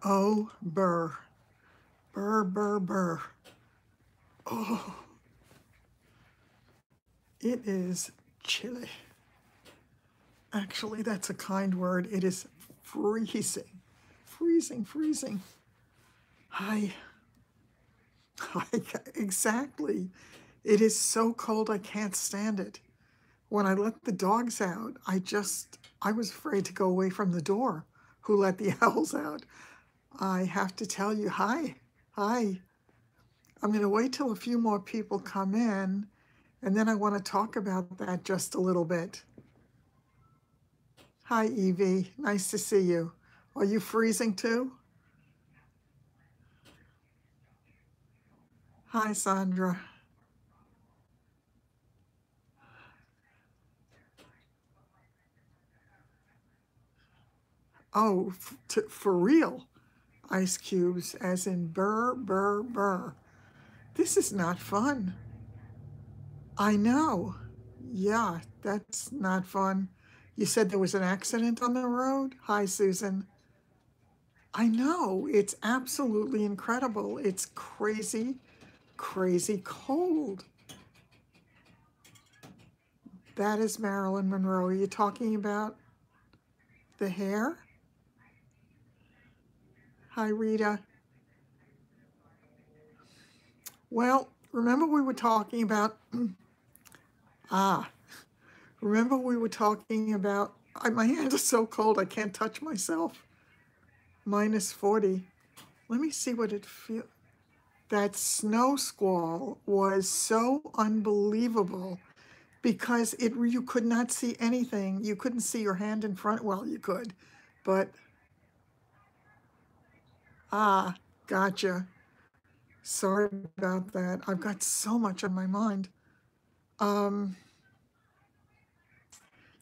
Oh, burr. Burr, burr, burr. Oh, it is chilly. Actually, that's a kind word. It is freezing. Freezing, freezing. Hi. Hi, exactly. It is so cold I can't stand it. When I let the dogs out, I was afraid to go away from the door. Who let the owls out? I have to tell you, hi, hi. I'm going to wait till a few more people come in, and then I want to talk about that just a little bit. Hi, Evie. Nice to see you. Are you freezing too? Hi, Sandra. Oh, for real. Ice cubes, as in burr, burr, burr. This is not fun. I know. Yeah, that's not fun. You said there was an accident on the road? Hi, Susan. I know. It's absolutely incredible. It's crazy, crazy cold. That is Marilyn Monroe. Are you talking about the hair? Hi, Rita. Well, remember we were talking about, ah, remember we were talking about, my hand is so cold I can't touch myself. -40. Let me see what it feels. That snow squall was so unbelievable because you could not see anything. You couldn't see your hand in front. Well, you could, but gotcha. Sorry about that. I've got so much on my mind. Um,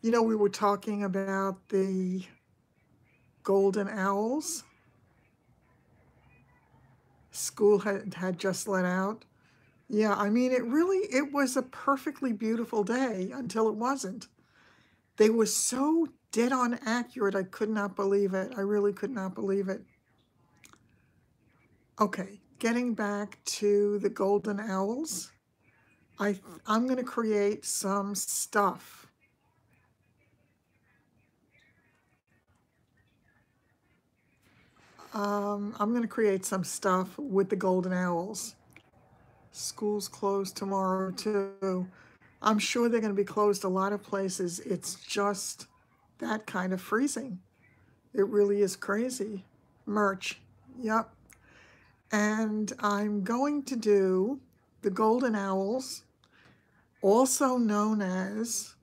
we were talking about the golden owls. School had just let out. Yeah, I mean, it was a perfectly beautiful day until it wasn't. They were so dead on accurate, I could not believe it. I really could not believe it. Okay, getting back to the golden owls, I'm going to create some stuff. I'm going to create some stuff with the golden owls. School's closed tomorrow too. I'm sure they're going to be closed a lot of places. It's just that kind of freezing. It really is crazy. Merch, yep. And I'm going to do the golden owls, also known as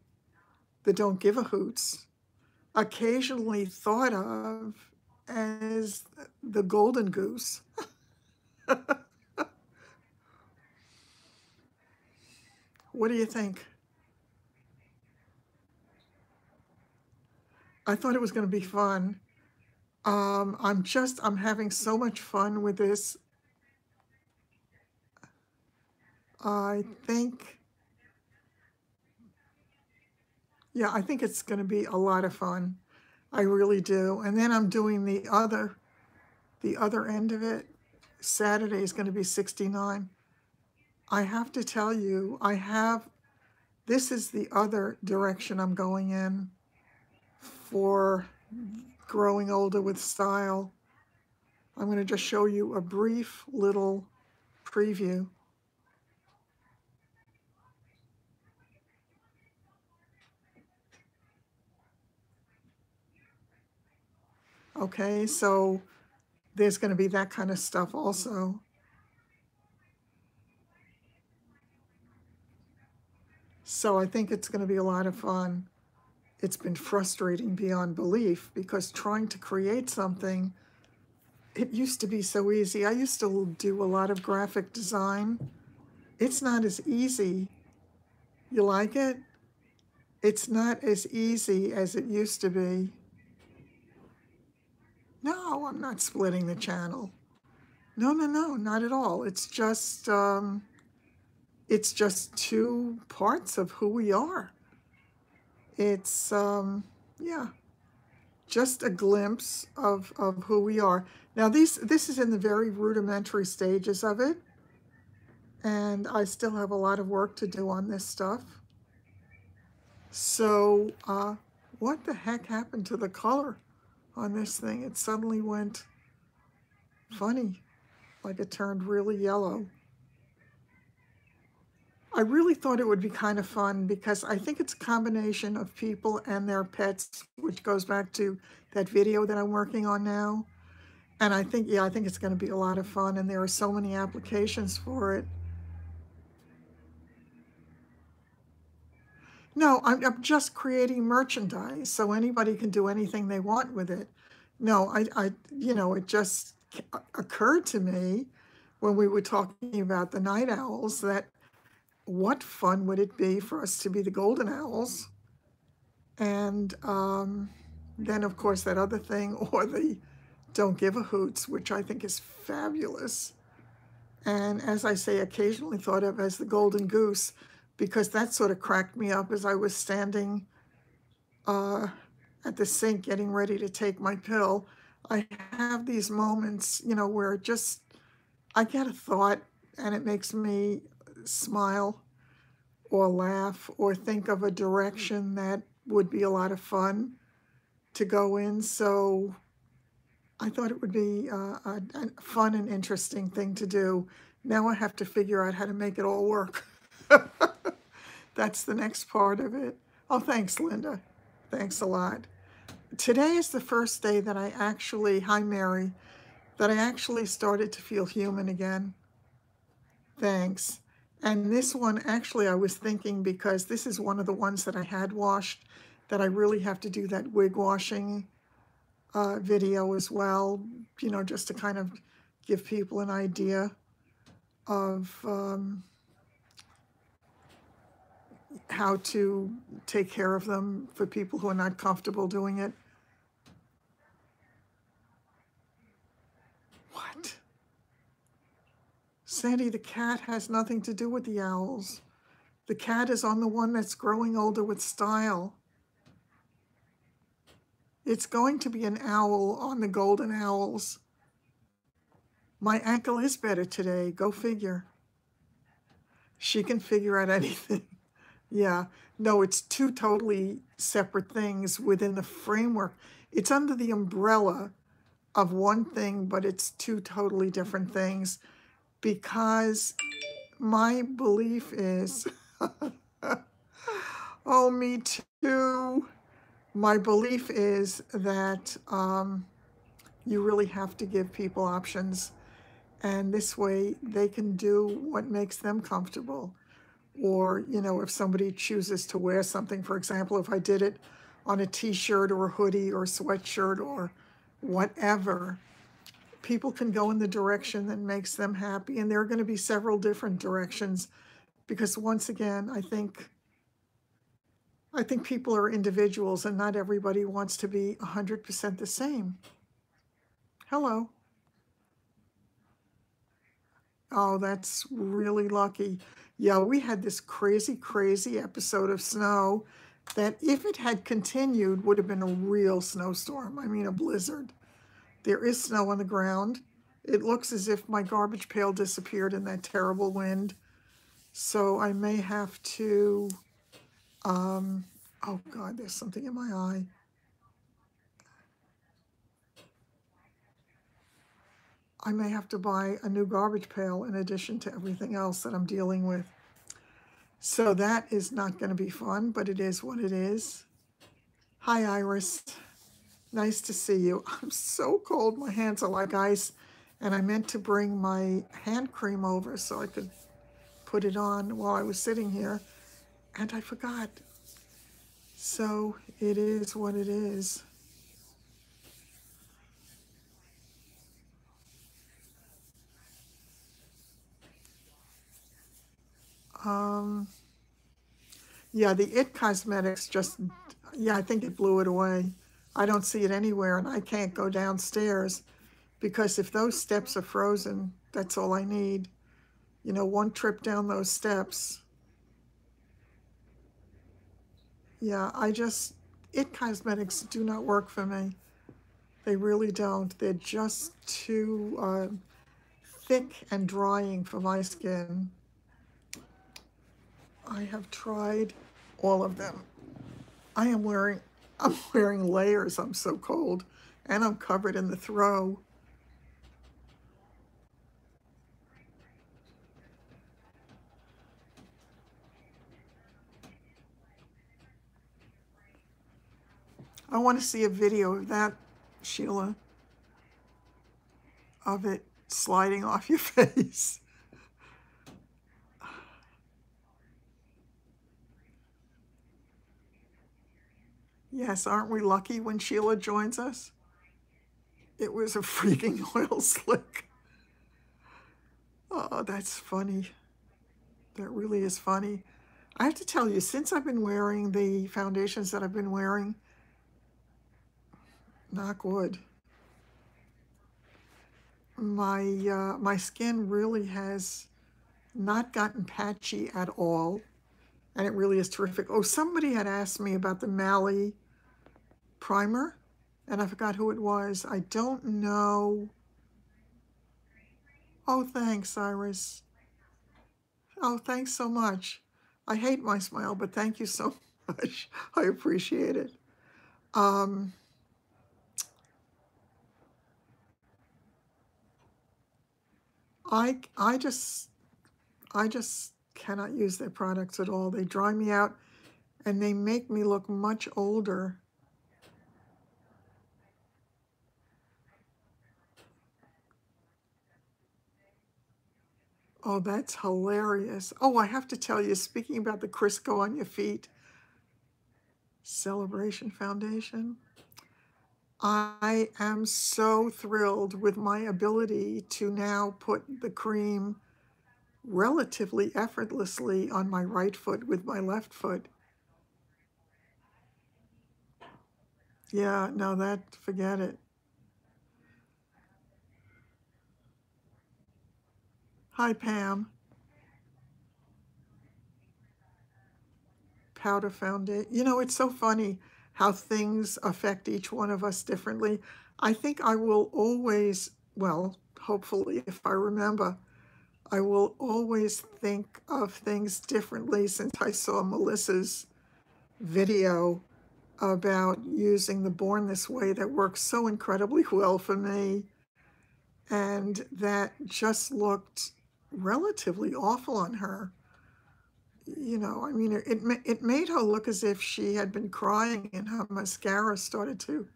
the don't give a hoots, occasionally thought of as the golden goose. What do you think? I thought it was going to be fun. I'm having so much fun with this. I think, yeah, I think it's going to be a lot of fun. I really do. And then I'm doing the other end of it. Saturday is going to be 69. I have to tell you, this is the other direction I'm going in for growing older with style. I'm going to just show you a brief little preview. Okay, so there's going to be that kind of stuff also. So I think it's going to be a lot of fun. It's been frustrating beyond belief because trying to create something, it used to be so easy. I used to do a lot of graphic design. It's not as easy. You like it? It's not as easy as it used to be. No, I'm not splitting the channel. No, no, no, not at all. It's just, it's just two parts of who we are. It's, yeah, just a glimpse of who we are. Now, this is in the very rudimentary stages of it, and I still have a lot of work to do on this stuff. So, what the heck happened to the color on this thing? It suddenly went funny, like it turned really yellow. I really thought it would be kind of fun because I think it's a combination of people and their pets, which goes back to that video that I'm working on now. And I think, yeah, I think it's going to be a lot of fun, and there are so many applications for it. No, I'm just creating merchandise, so anybody can do anything they want with it. No, it just occurred to me when we were talking about the night owls that what fun would it be for us to be the golden owls? And then, of course, that other thing, or the don't give a hoots, which I think is fabulous. And as I say, occasionally thought of as the golden goose, because that sort of cracked me up as I was standing at the sink getting ready to take my pill. I have these moments, where just I get a thought and it makes me smile or laugh or think of a direction that would be a lot of fun to go in. So I thought it would be a fun and interesting thing to do. Now I have to figure out how to make it all work. That's the next part of it. Oh, thanks, Linda. Thanks a lot. Today is the first day that I actually, hi, Mary, that I actually started to feel human again. Thanks. And this one, actually, I was thinking, because this is one of the ones that I had washed, that I really have to do that wig washing video as well, just to kind of give people an idea of how to take care of them for people who are not comfortable doing it. What? Sandy, the cat has nothing to do with the owls. The cat is on the one that's growing older with style. It's going to be an owl on the golden owls. My ankle is better today. Go figure. She can figure out anything. Yeah. No, it's two totally separate things within the framework. It's under the umbrella of one thing, but it's two totally different things, because my belief is, oh, me too. My belief is that you really have to give people options, and this way they can do what makes them comfortable. Or, if somebody chooses to wear something, for example, if I did it on a t-shirt or a hoodie or a sweatshirt or whatever, people can go in the direction that makes them happy. And there are going to be several different directions, because once again, I think people are individuals, and not everybody wants to be 100% the same. Hello. Oh, that's really lucky. Yeah, we had this crazy, crazy episode of snow that, if it had continued, would have been a real snowstorm. I mean, a blizzard. There is snow on the ground. It looks as if my garbage pail disappeared in that terrible wind. So I may have to, oh God, there's something in my eye. I may have to buy a new garbage pail in addition to everything else that I'm dealing with. So that is not going to be fun, but it is what it is. Hi, Iris. Nice to see you. I'm so cold. My hands are like ice. And I meant to bring my hand cream over so I could put it on while I was sitting here, and I forgot. So it is what it is. Yeah, the It Cosmetics just, yeah, I think it blew it away. I don't see it anywhere, and I can't go downstairs, because if those steps are frozen, that's all I need. You know, one trip down those steps. Yeah, It Cosmetics do not work for me. They really don't. They're just too thick and drying for my skin. I have tried all of them. I am wearing, I'm wearing layers. I'm so cold, and I'm covered in the throw. I want to see a video of that, Sheila, of it sliding off your face. Yes, aren't we lucky when Sheila joins us? It was a freaking oil slick. Oh, that's funny. That really is funny. I have to tell you, since I've been wearing the foundations that I've been wearing, knock wood, my skin really has not gotten patchy at all, and it really is terrific. Oh, somebody had asked me about the Mally primer, and I forgot who it was. I don't know. Oh, thanks, Iris. Oh, thanks so much. I hate my smile, but thank you so much. I appreciate it. Um, I just cannot use their products at all. They dry me out and they make me look much older. Oh, that's hilarious. Oh, I have to tell you, speaking about the Crisco on your feet Celebration Foundation, I am so thrilled with my ability to now put the cream relatively effortlessly on my right foot with my left foot. Yeah, no, forget it. Hi, Pam. Powder foundation. You know, it's so funny how things affect each one of us differently. I think I will always, well, hopefully, if I remember, I will always think of things differently since I saw Melissa's video about using the Born This Way that works so incredibly well for me. And that just looked relatively awful on her. You know, I mean, it made her look as if she had been crying and her mascara started to,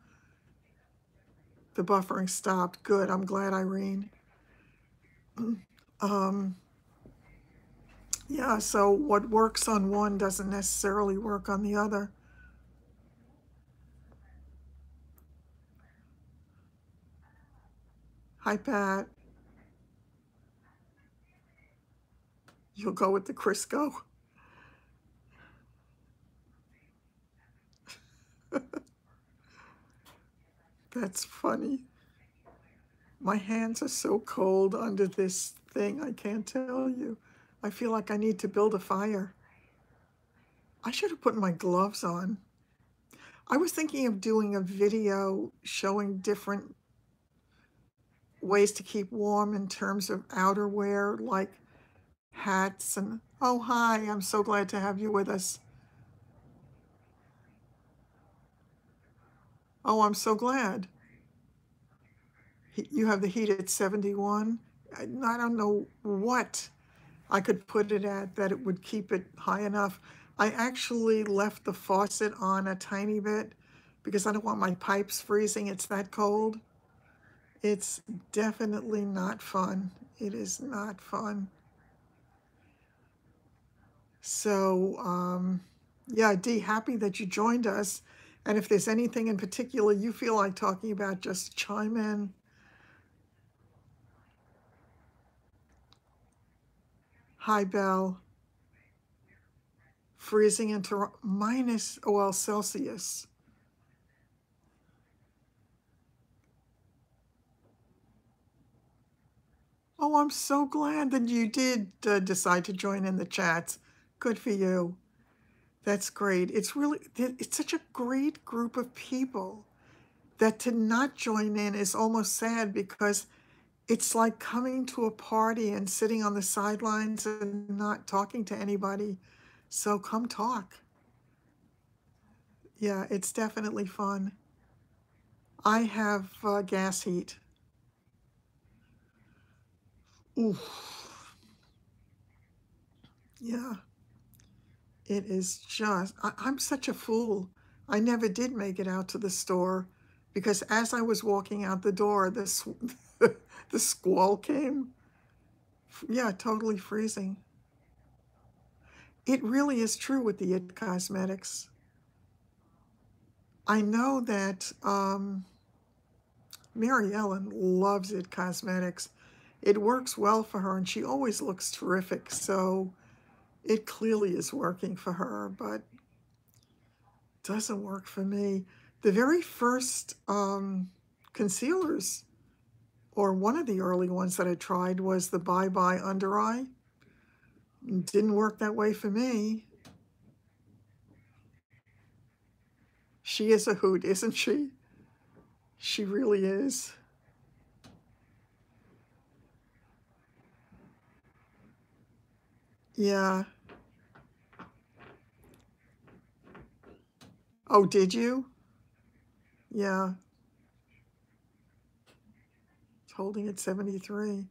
the buffering stopped. Good, I'm glad, Irene. Um, yeah, so what works on one doesn't necessarily work on the other. Hi, Pat. You'll go with the Crisco? That's funny. My hands are so cold under this thing, I can't tell you. I feel like I need to build a fire. I should have put my gloves on. I was thinking of doing a video showing different ways to keep warm in terms of outerwear, like hats and, oh, hi, I'm so glad to have you with us. Oh, I'm so glad. You have the heat at 71. I don't know what I could put it at that it would keep it high enough. I actually left the faucet on a tiny bit because I don't want my pipes freezing. It's that cold. It's definitely not fun. It is not fun. So, yeah, Dee, happy that you joined us. And if there's anything in particular you feel like talking about, just chime in. Hi, Belle. Freezing into minus, well, Celsius. Oh, I'm so glad that you did decide to join in the chats. Good for you. That's great. It's such a great group of people that to not join in is almost sad, because it's like coming to a party and sitting on the sidelines and not talking to anybody. So come talk. Yeah, it's definitely fun. I have gas heat. Oof. Yeah, it is just, I'm such a fool. I never did make it out to the store, because as I was walking out the door, the squall came. Yeah, totally freezing. It really is true with the It Cosmetics. I know that Mary Ellen loves It Cosmetics. It works well for her, and she always looks terrific. So it clearly is working for her, but doesn't work for me. The very first concealers, or one of the early ones that I tried, was the Bye Bye Under Eye. Didn't work that way for me. She is a hoot, isn't she? She really is. Yeah. Oh, did you? Yeah. It's holding at 73.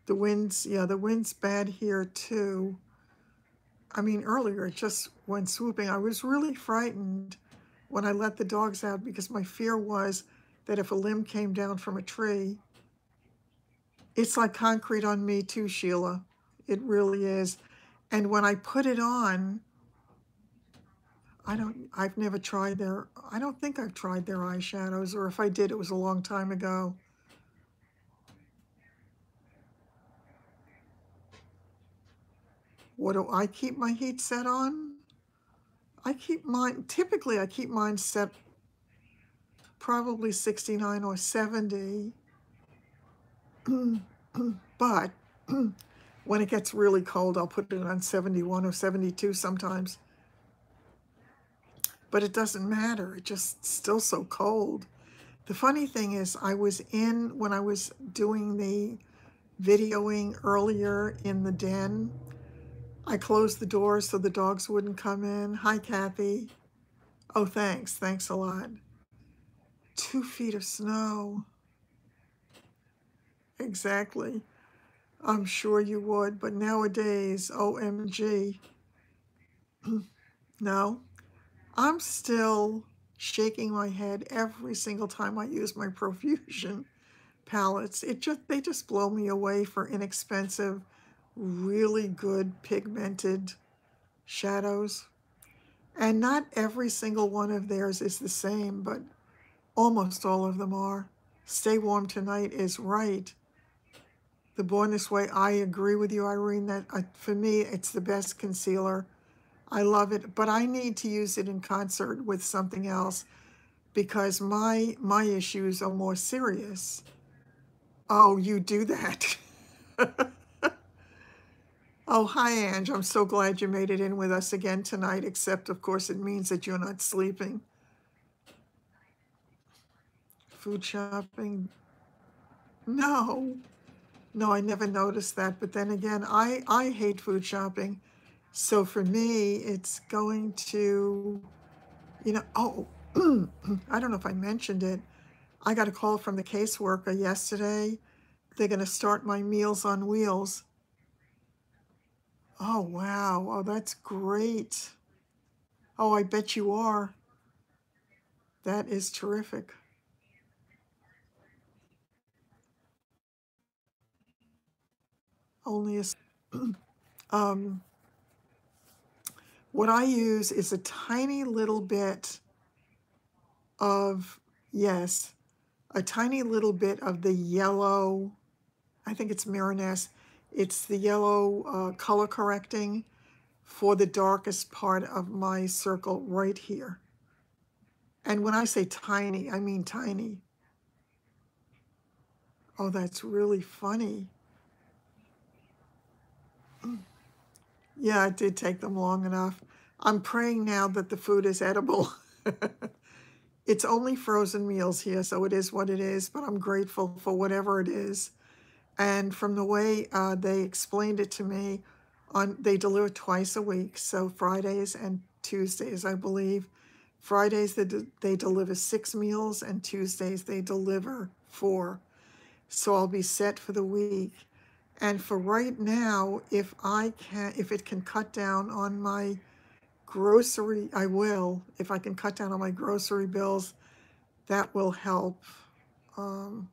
The wind's, yeah, the wind's bad here too. I mean, earlier it just went swooping. I was really frightened when I let the dogs out, because my fear was that if a limb came down from a tree, it's like concrete on me too, Sheila. It really is. And when I put it on, I've never tried I don't think I've tried their eyeshadows, or if I did, it was a long time ago. What do I keep my heat set on? Typically I keep mine set probably 69 or 70. But when it gets really cold, I'll put it on 71 or 72 sometimes. But it doesn't matter. It's just still so cold. The funny thing is, when I was doing the videoing earlier in the den, I closed the door so the dogs wouldn't come in. Hi, Kathy. Oh, thanks. Thanks a lot. 2 feet of snow. Exactly. I'm sure you would, but nowadays, OMG. No, I'm still shaking my head every single time I use my Profusion palettes. They just blow me away for inexpensive, really good pigmented shadows. And not every single one of theirs is the same, but almost all of them are. Stay Warm Tonight is right. The Born This Way, I agree with you, Irene, that for me, it's the best concealer. I love it, but I need to use it in concert with something else, because my issues are more serious. Oh, you do that. Oh, hi, Ange. I'm so glad you made it in with us again tonight, except, of course, it means that you're not sleeping. Food shopping? No. No, I never noticed that. But then again, I hate food shopping. So for me, it's going to, oh, I don't know if I mentioned it. I got a call from the caseworker yesterday. They're going to start my Meals on Wheels. Oh, wow. Oh, that's great. Oh, I bet you are. That is terrific. Only a, um, what I use is a tiny little bit of, yes, a tiny little bit of the yellow, I think it's Miraness. It's the yellow color correcting for the darkest part of my circle right here. And when I say tiny, I mean tiny. Oh, that's really funny. Yeah, it did take them long enough. I'm praying now that the food is edible. It's only frozen meals here, so it is what it is, but I'm grateful for whatever it is. And from the way they explained it to me, they deliver twice a week, so Fridays and Tuesdays, I believe. Fridays they deliver 6 meals, and Tuesdays they deliver 4. So I'll be set for the week. And for right now, if it can cut down on my grocery, I will. If I can cut down on my grocery bills, that will help. Um,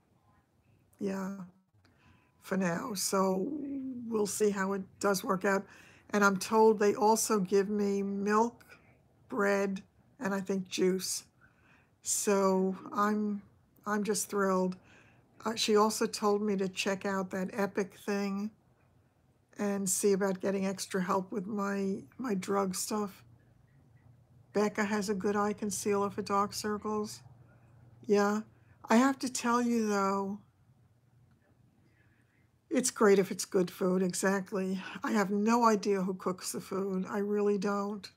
yeah, for now. So we'll see how it does work out. And I'm told they also give me milk, bread, and I think juice. So I'm just thrilled. She also told me to check out that Epic thing and see about getting extra help with my drug stuff. Becca has a good eye concealer for dark circles. Yeah. I have to tell you though, it's great if it's good food, exactly. I have no idea who cooks the food. I really don't.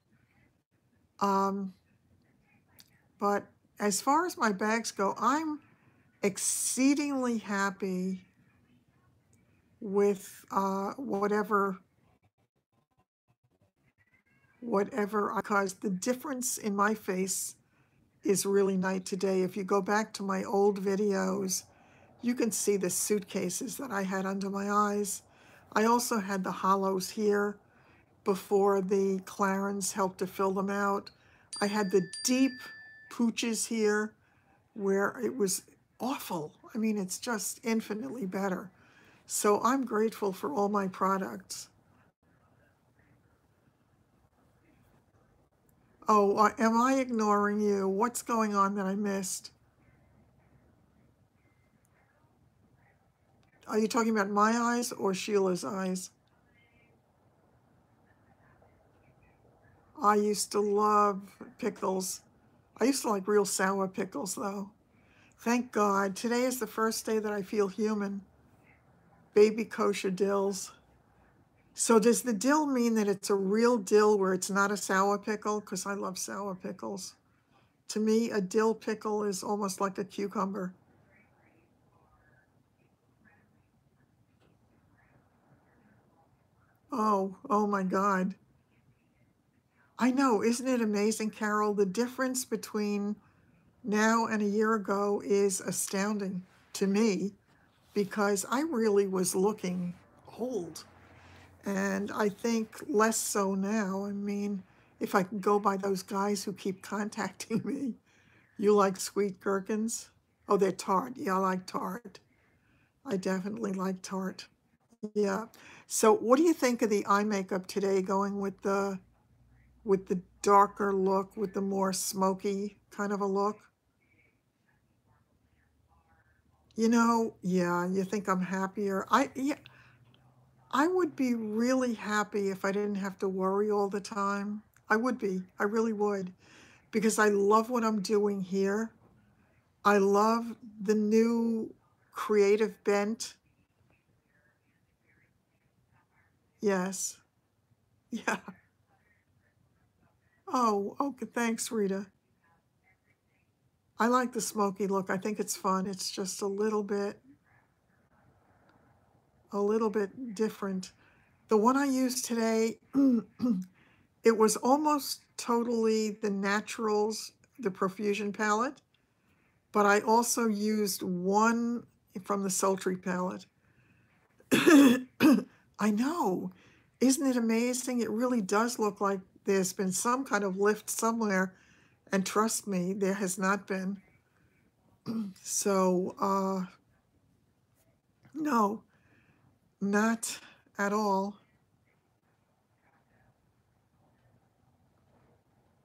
Um, but as far as my bags go, I'm exceedingly happy with whatever, because the difference in my face is really nice today. If you go back to my old videos, you can see the suitcases that I had under my eyes. I also had the hollows here before the Clarins helped to fill them out. I had the deep pooches here where it was awful. I mean, it's just infinitely better. So I'm grateful for all my products. Oh, am I ignoring you? What's going on that I missed? Are you talking about my eyes or Sheila's eyes? I used to love pickles. I used to like real sour pickles, though. Thank God. Today is the first day that I feel human. Baby kosher dills. So does the dill mean that it's a real dill where it's not a sour pickle? Because I love sour pickles. To me, a dill pickle is almost like a cucumber. Oh my God. I know, isn't it amazing, Carol? The difference between now and a year ago is astounding to me because I really was looking old. And I think less so now. I mean, if I can go by those guys who keep contacting me, you like sweet gherkins? Oh, they're tart. Yeah, I like tart. I definitely like tart. Yeah. So what do you think of the eye makeup today going with the darker look, with the more smoky kind of a look? Yeah, you think I'm happier. I would be really happy if I didn't have to worry all the time. I would be. I really would. Because I love what I'm doing here. I love the new creative bent. Yes. Yeah. Oh, okay. Thanks, Rita. I like the smoky look. I think it's fun. It's just a little bit different. The one I used today, it was almost totally the Naturals, the Profusion palette, but I also used one from the Sultry palette. I know. Isn't it amazing? It really does look like there's been some kind of lift somewhere, and trust me, there has not been. So, no, not at all.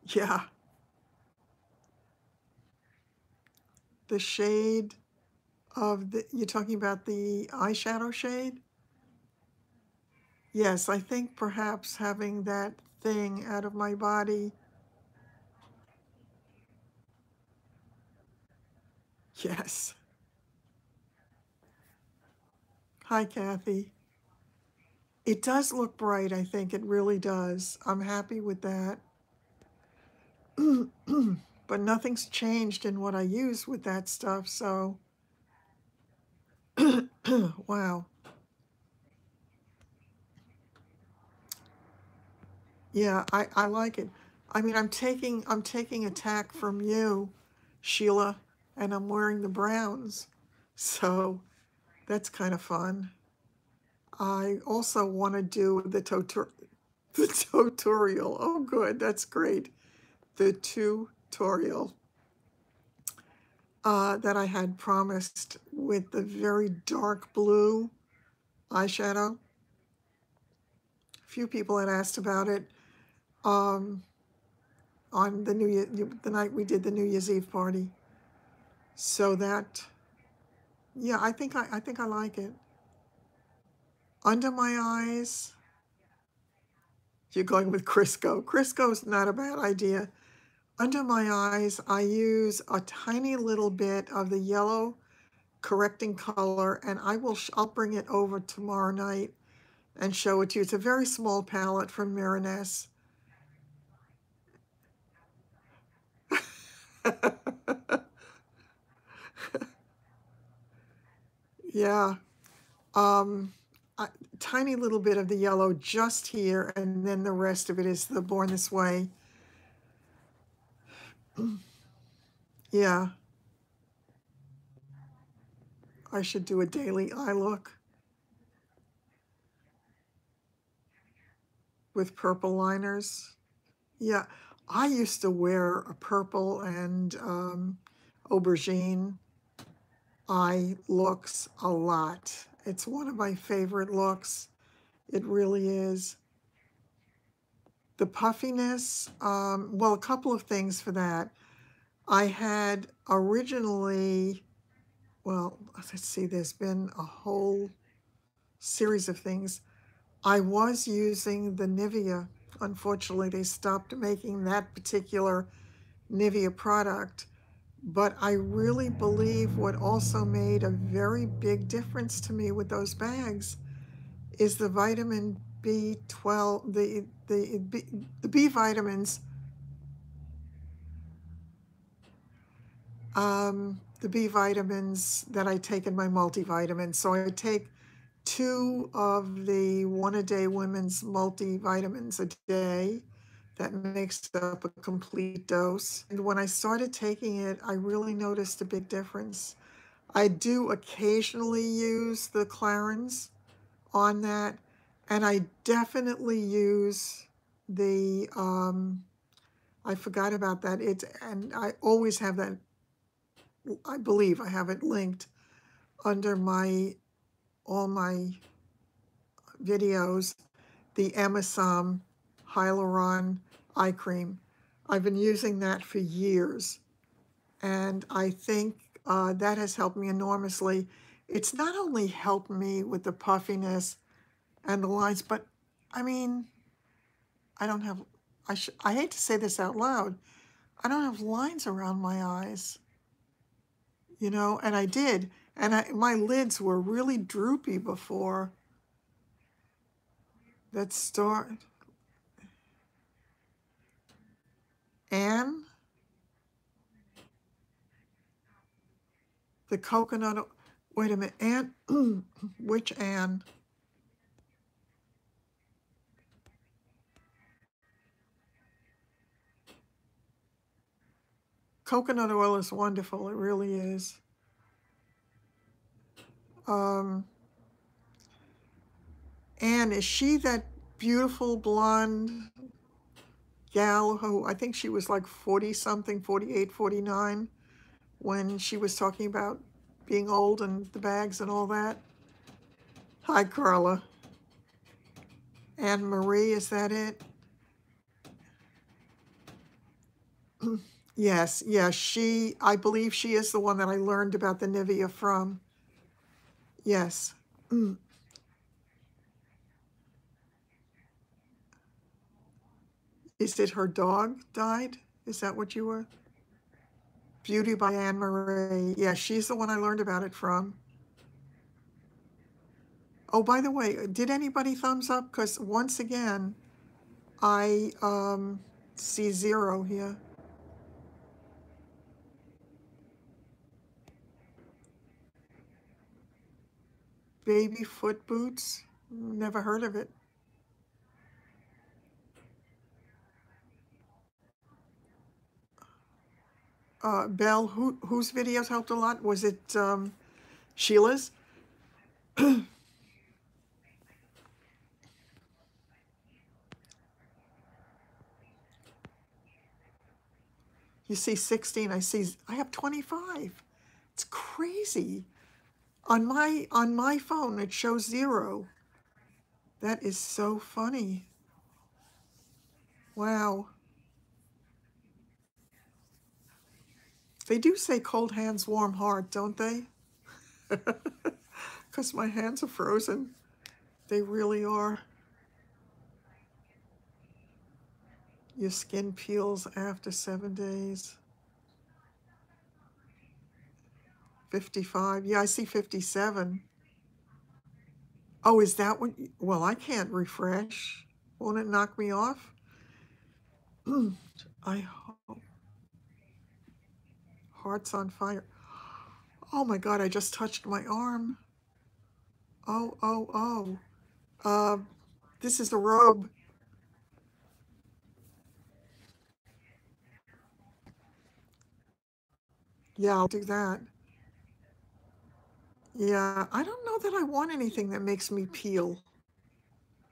Yeah, the shade you're talking about the eyeshadow shade? Yes, I think perhaps having that thing out of my body. Yes. Hi, Kathy. It does look bright, I think. It really does. I'm happy with that. But nothing's changed in what I use with that stuff, so wow. Yeah, I like it. I mean, I'm taking a tack from you, Sheila, and I'm wearing the browns. So that's kind of fun. I also want to do the tutorial. Oh, good. That's great. The tutorial that I had promised with the very dark blue eyeshadow. A few people had asked about it um, on the night we did the New Year's Eve party. So that, yeah, I think I like it. Under my eyes, you're going with Crisco. Crisco's not a bad idea. Under my eyes, I use a tiny little bit of the yellow correcting color, and I'll bring it over tomorrow night and show it to you. It's a very small palette from Miraness. Yeah, um, a tiny little bit of the yellow just here, and then the rest of it is the Born This Way. Yeah, I should do a daily eye look with purple liners. Yeah, I used to wear a purple and aubergine eye looks a lot. It's one of my favorite looks. It really is. The puffiness, well, a couple of things for that. I had originally, well, let's see, there's been a whole series of things. I was using the Nivea. Unfortunately, they stopped making that particular Nivea product. But I really believe what also made a very big difference to me with those bags is the vitamin B12, the B vitamins, the B vitamins that I take in my multivitamins. So I take 2 of the One a Day Women's multivitamins a day. That makes up a complete dose. And when I started taking it, I really noticed a big difference. I do occasionally use the Clarins on that, and I definitely use the, I forgot about that. And I always have that, I believe I have it linked under all my videos, the Emisam Hyaluron Eye Cream. I've been using that for years, and I think that has helped me enormously. It's not only helped me with the puffiness and the lines, but I mean, I don't have, I hate to say this out loud, I don't have lines around my eyes, and I did. And my lids were really droopy before that start. Anne, the coconut, wait a minute, Anne, which Anne? Coconut oil is wonderful, it really is. Um, Anne, is she that beautiful blonde gal who, I think she was like 40 something, 48, 49, when she was talking about being old and the bags and all that? Hi, Carla. Anne Marie, is that it? Yes, yes, I believe she is the one that I learned about the Nivea from. Yes. Is it her dog died? Is that what you were? Beauty by Anne Marie. Yeah, she's the one I learned about it from. Oh, by the way, did anybody thumbs up? Because once again, I see 0 here. Baby foot boots? Never heard of it. Belle, whose videos helped a lot? Was it Sheila's? You see 16, I have 25. It's crazy. On my phone, it shows 0. That is so funny. Wow. They do say cold hands, warm heart, don't they? Because my hands are frozen. They really are. Your skin peels after 7 days. 55. Yeah, I see 57. Oh, is that what? Well, I can't refresh. Won't it knock me off? I hope. Heart's on fire. Oh my God, I just touched my arm. Oh, oh, oh. This is a robe. Yeah, I'll do that. Yeah, I don't know that I want anything that makes me peel.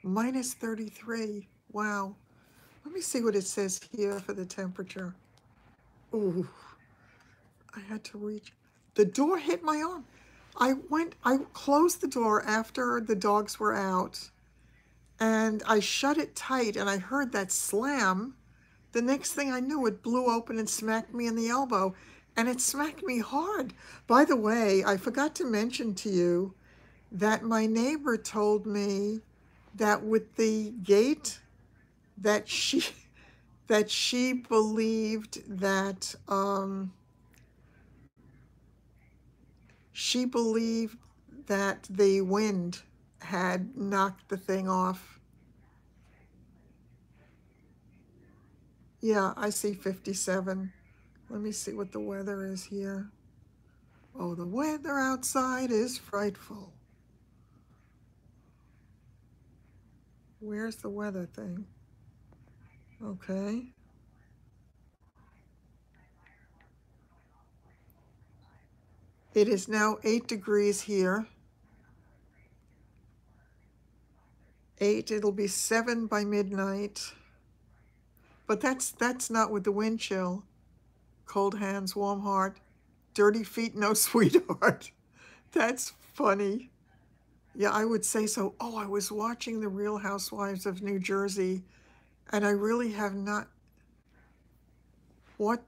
Minus 33. Wow. Let me see what it says here for the temperature. Ooh, I had to reach. The door hit my arm. I closed the door after the dogs were out, and I shut it tight, and I heard that slam. The next thing I knew, it blew open and smacked me in the elbow, and it smacked me hard. By the way, I forgot to mention to you that my neighbor told me that with the gate, that she that she believed that the wind had knocked the thing off. Yeah, I see 57. Let me see what the weather is here. Oh, the weather outside is frightful. Where's the weather thing? Okay. It is now 8 degrees here. 8, it'll be 7 by midnight. But that's not with the wind chill. Cold hands, warm heart. Dirty feet, no sweetheart. That's funny. Yeah, I would say so. Oh, I was watching The Real Housewives of New Jersey, and I really have not. What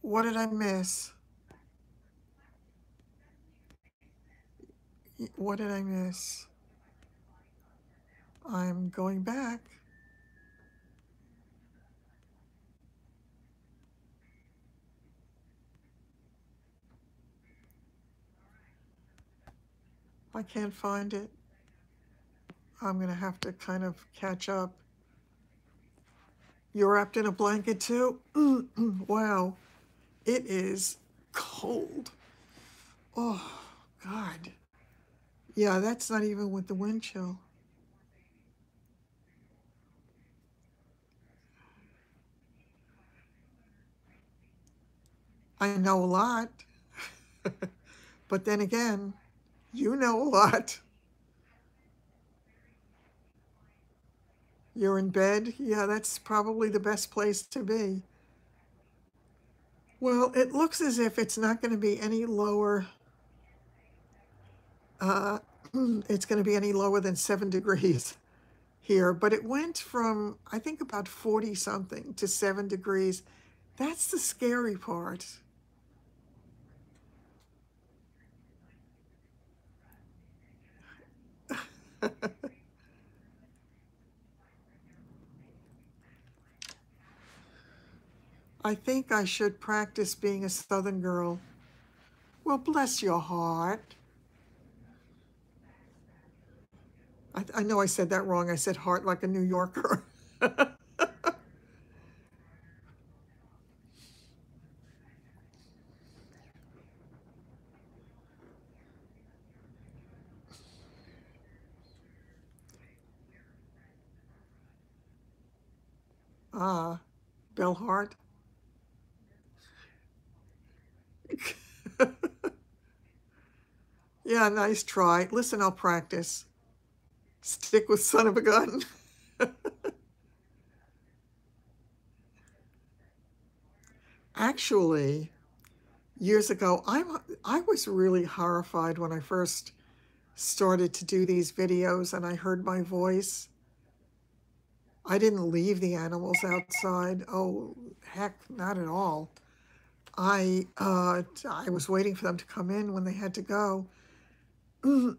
did I miss? What did I miss? I'm going back. I can't find it. I'm going to have to kind of catch up. You're wrapped in a blanket too? Wow. It is cold. Oh, God. Yeah, that's not even with the wind chill. I know a lot. But then again, you know a lot. You're in bed? Yeah, that's probably the best place to be. Well, it looks as if it's not going to be any lower. Uh, it's going to be any lower than 7 degrees here. But it went from, I think, about 40 something to 7 degrees. That's the scary part. I think I should practice being a Southern girl. Well, bless your heart. I know I said that wrong. I said heart like a New Yorker. Ah, Bell Hart. Yeah, nice try. Listen, I'll practice. Stick with son of a gun. Actually, years ago, I was really horrified when I first started to do these videos and I heard my voice. I didn't leave the animals outside. Oh, heck, not at all. I was waiting for them to come in when they had to go. um,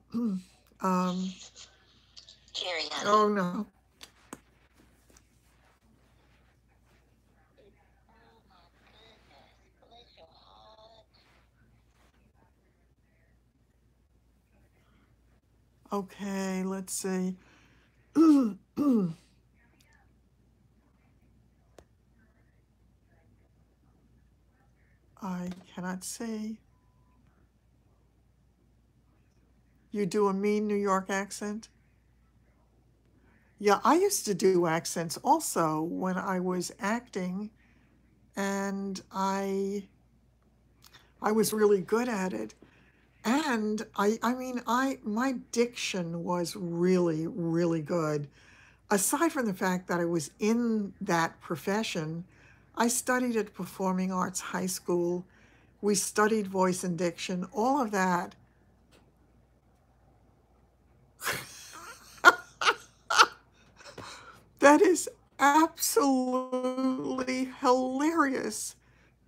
oh no. Okay, let's see. I cannot see. You do a mean New York accent? Yeah, I used to do accents also when I was acting, and I was really good at it. And I mean, my diction was really, really good. Aside from the fact that I was in that profession, I studied at Performing Arts High School. We studied voice and diction, all of that. That is absolutely hilarious.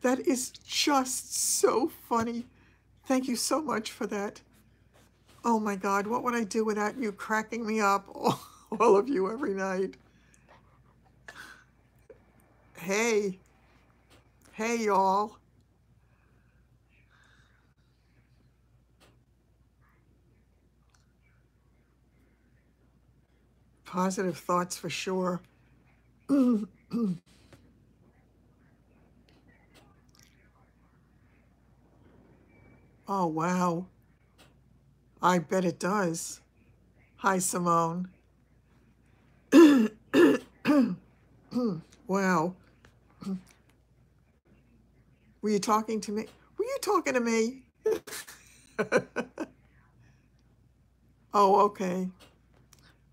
That is just so funny. Thank you so much for that. Oh my God, what would I do without you cracking me up, all of you, every night? Hey, hey, y'all. Positive thoughts for sure. Oh, wow. I bet it does. Hi, Simone. Wow. Were you talking to me? Were you talking to me? Oh, okay.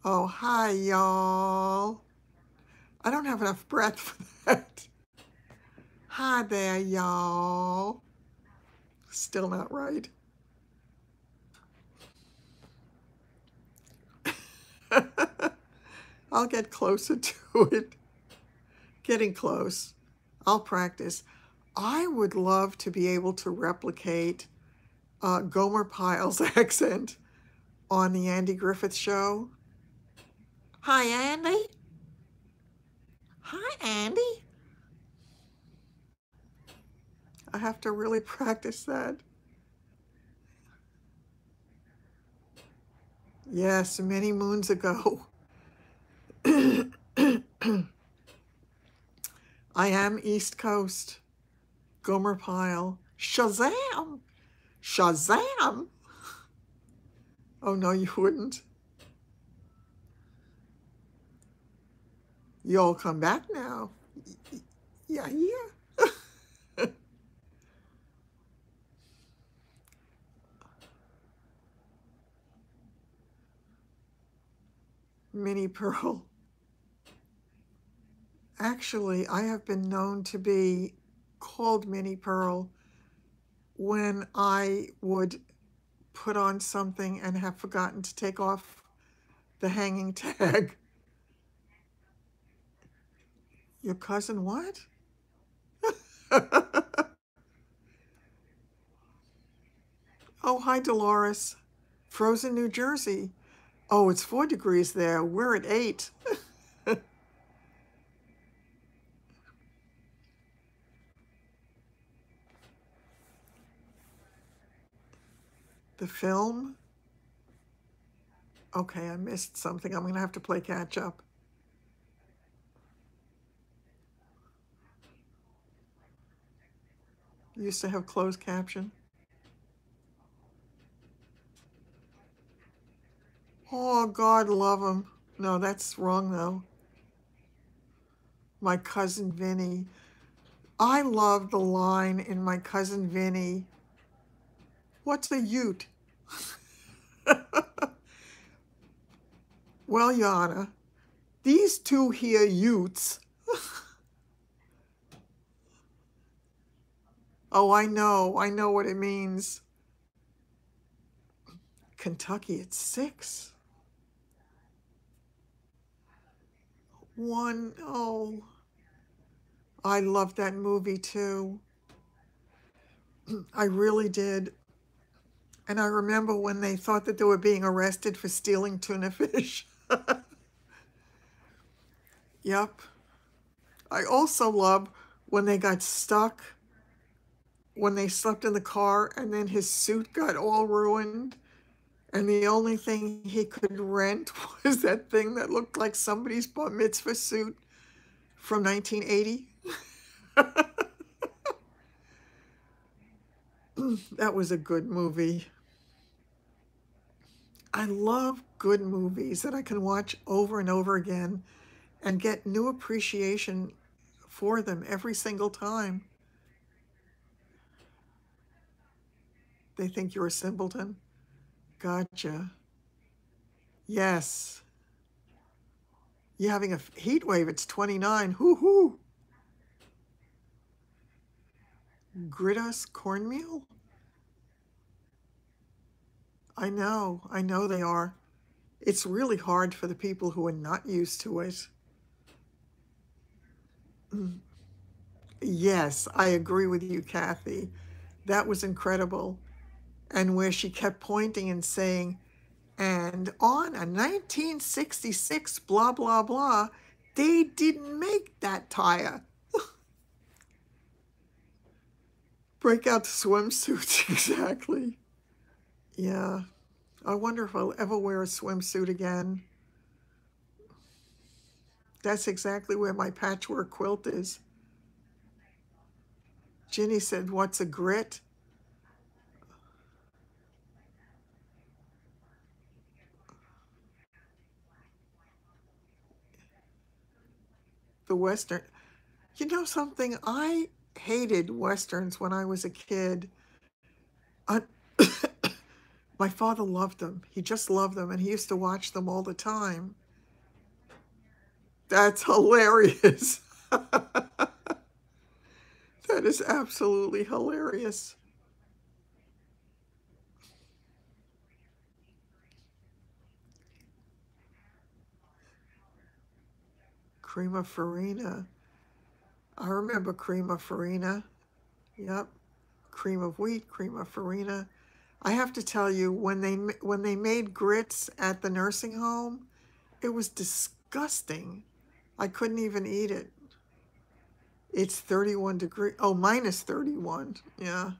Oh, hi, y'all. I don't have enough breath for that. Hi there, y'all. Still not right. I'll get closer to it. Getting close. I'll practice. I would love to be able to replicate Gomer Pyle's accent on the Andy Griffith Show. Hi, Andy. Hi, Andy. I have to really practice that. Yes, many moons ago. I am East Coast. Gomer Pyle. Shazam! Shazam! Oh, no, you wouldn't. You all come back now. Yeah, yeah. Minnie Pearl. Actually, I have been known to be called Minnie Pearl when I would put on something and have forgotten to take off the hanging tag. Your cousin what? Oh, hi, Dolores. Frozen New Jersey. Oh, it's 4 degrees there. We're at 8. The film? Okay, I missed something. I'm going to have to play catch up. Used to have closed caption. Oh, God love him. No, that's wrong, though. My Cousin Vinny. I love the line in My Cousin Vinny. What's a ute? Well, Yana, these two here utes. Oh, I know what it means. Kentucky at 6. 1, oh. I loved that movie too. I really did. And I remember when they thought that they were being arrested for stealing tuna fish. Yep. I also love when they got stuck, when they slept in the car and then his suit got all ruined. And the only thing he could rent was that thing that looked like somebody's bar mitzvah suit from 1980. That was a good movie. I love good movies that I can watch over and over again and get new appreciation for them every single time. They think you're a simpleton. Gotcha. Yes. You're having a heat wave. It's 29. Hoo-hoo. Gritas cornmeal? I know they are. It's really hard for the people who are not used to it. Yes, I agree with you, Kathy. That was incredible. And where she kept pointing and saying, and on a 1966 blah, blah, blah, they didn't make that tire. Break out the swimsuits, exactly. Yeah, I wonder if I'll ever wear a swimsuit again. That's exactly where my patchwork quilt is. Ginny said, what's a grit? The Western. You know something? I hated Westerns when I was a kid. I, my father loved them. He just loved them, and he used to watch them all the time. That's hilarious. That is absolutely hilarious. Crema farina. I remember crema farina. Yep. Cream of wheat, crema farina. I have to tell you, when they made grits at the nursing home, it was disgusting. I couldn't even eat it. It's 31 degrees. Oh, minus 31. Yeah.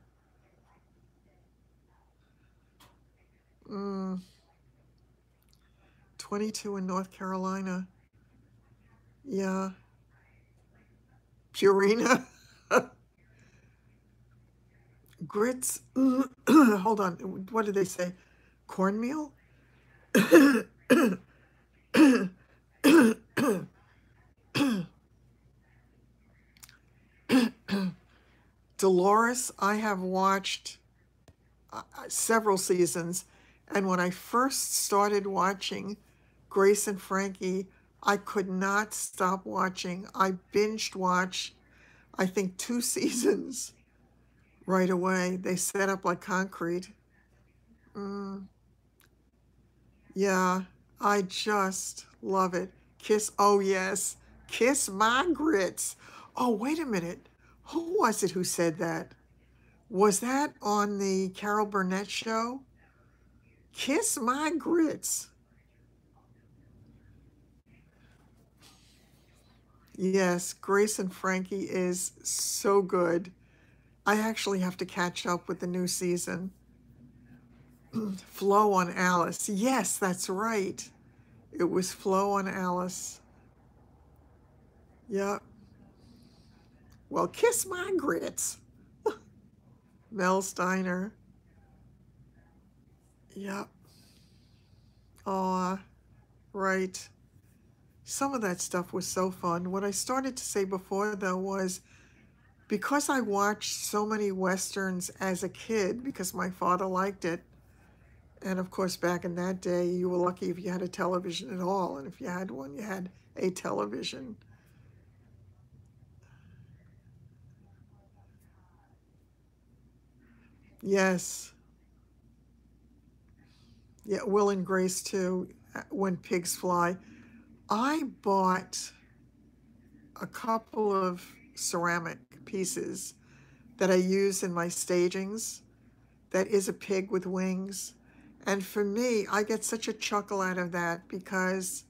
22 in North Carolina. Yeah. Purina. Grits. Hold on. What did they say? Cornmeal? Dolores, I have watched several seasons, and when I first started watching Grace and Frankie, I could not stop watching. I binged watched, I think, 2 seasons right away. They set up like concrete. Yeah, I just love it. Kiss, oh yes, kiss my grits. Oh, wait a minute. Who was it who said that? Was that on the Carol Burnett show? Kiss my grits. Yes, Grace and Frankie is so good. I actually have to catch up with the new season. Flo on Alice. Yes, that's right. It was Flo on Alice. Yeah. Well, kiss my grits. Mel Steiner. Yeah. Aw, right. Some of that stuff was so fun. What I started to say before, though, was because I watched so many Westerns as a kid, because my father liked it, and of course, back in that day, you were lucky if you had a television at all. And if you had one, you had a television. Yes. Yeah, Will and Grace too, When Pigs Fly. I bought a couple of ceramic pieces that I use in my stagings. That is a pig with wings. And for me, I get such a chuckle out of that because